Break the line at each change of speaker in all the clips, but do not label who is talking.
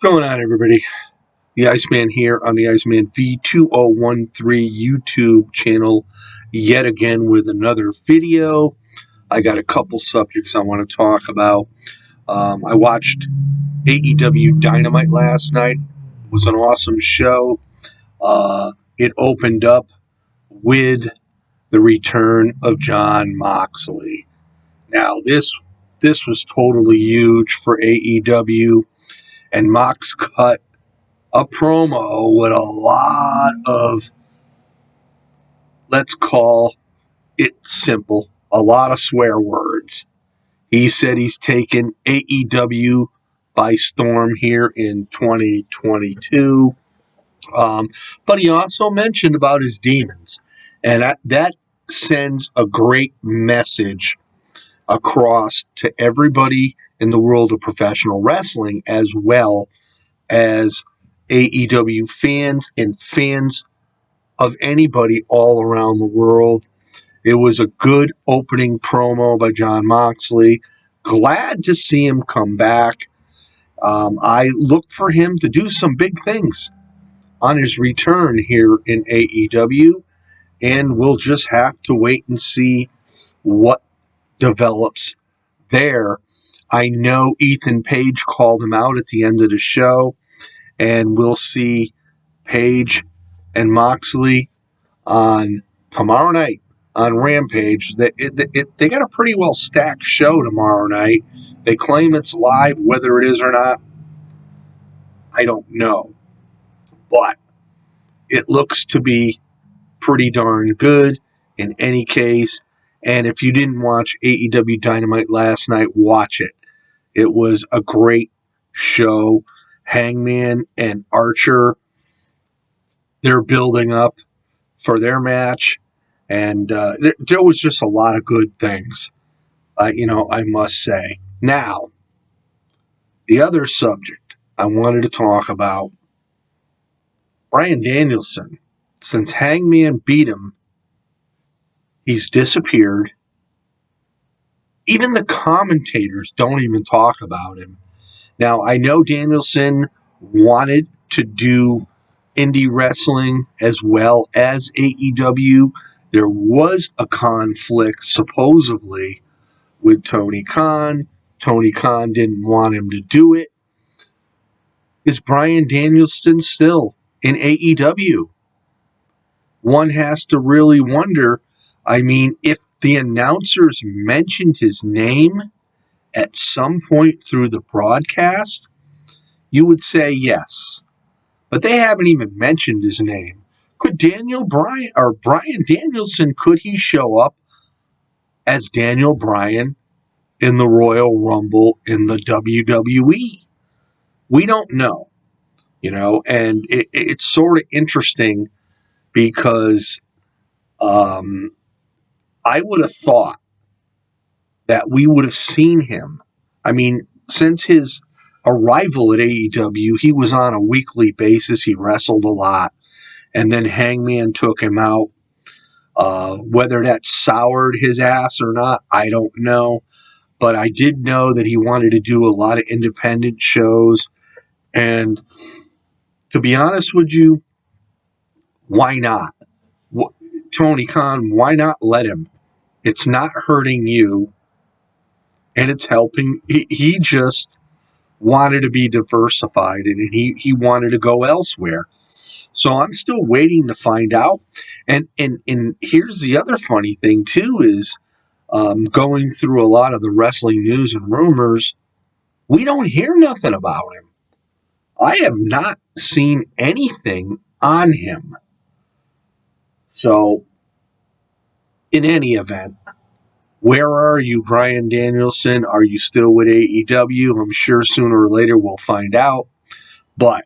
Going on, everybody? The Iceman here on the Iceman V2013 YouTube channel, yet again with another video. I got a couple subjects I want to talk about. I watched AEW Dynamite last night. It was an awesome show. It opened up with the return of Jon Moxley. Now, this was totally huge for AEW, and Mox cut a promo with a lot of, let's call it simple, a lot of swear words. He said he's taken AEW by storm here in 2022. But he also mentioned about his demons. And that sends a great message across to everybody in the world of professional wrestling, as well as AEW fans and fans of anybody all around the world. It was a good opening promo by Jon Moxley. Glad to see him come back. I look for him to do some big things on his return here in AEW, and we'll just have to wait and see what develops there. I know Ethan Page called him out at the end of the show, and we'll see Page and Moxley on tomorrow night on Rampage. They got a pretty well stacked show tomorrow night. They claim it's live. Whether it is or not, I don't know. But it looks to be pretty darn good in any case. And if you didn't watch AEW Dynamite last night, watch it. It was a great show. Hangman and Archer, they're building up for their match, and there was just a lot of good things, I must say. Now, the other subject I wanted to talk about, Bryan Danielson. Since Hangman beat him, he's disappeared. Even the commentators don't even talk about him. Now, I know Danielson wanted to do indie wrestling as well as AEW. There was a conflict, supposedly, with Tony Khan. Tony Khan didn't want him to do it. Is Bryan Danielson still in AEW? One has to really wonder. I mean, if the announcers mentioned his name at some point through the broadcast, you would say yes. But they haven't even mentioned his name. Could Bryan Danielson, could he show up as Daniel Bryan in the Royal Rumble in the WWE? We don't know, and it's sort of interesting because I would have thought that we would have seen him. I mean, since his arrival at AEW, he was on a weekly basis. He wrestled a lot. And then Hangman took him out. Whether that soured his ass or not, I don't know. But I did know that he wanted to do a lot of independent shows. And to be honest with you, why not? Tony Khan, why not let him? It's not hurting you, and it's helping. He just wanted to be diversified, and he wanted to go elsewhere. So I'm still waiting to find out. And here's the other funny thing, too, is going through a lot of the wrestling news and rumors, we don't hear nothing about him. I have not seen anything on him. So, in any event, where are you, Bryan Danielson? Are you still with AEW? I'm sure sooner or later we'll find out. But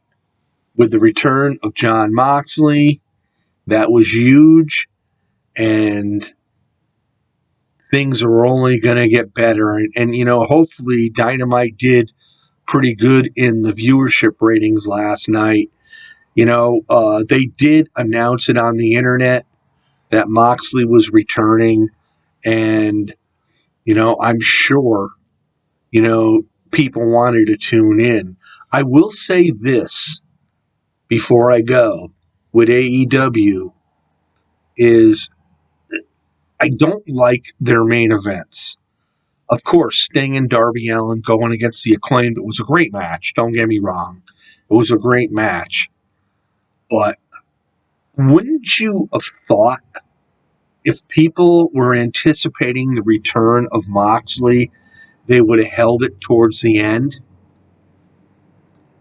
with the return of Jon Moxley, that was huge, and things are only going to get better. And hopefully Dynamite did pretty good in the viewership ratings last night. They did announce it on the internet that Moxley was returning, and, I'm sure, people wanted to tune in. I will say this before I go with AEW is I don't like their main events. Of course, Sting and Darby Allin going against the Acclaimed, it was a great match. Don't get me wrong. It was a great match. But wouldn't you have thought if people were anticipating the return of Moxley, they would have held it towards the end?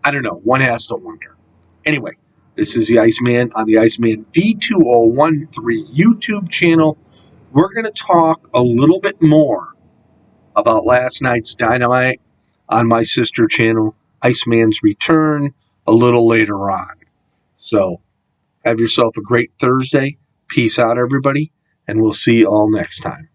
I don't know. One has to wonder. Anyway, this is the Iceman on the Iceman V2013 YouTube channel. We're going to talk a little bit more about last night's Dynamite on my sister channel, Iceman's Return, a little later on. So, have yourself a great Thursday. Peace out, everybody, and we'll see you all next time.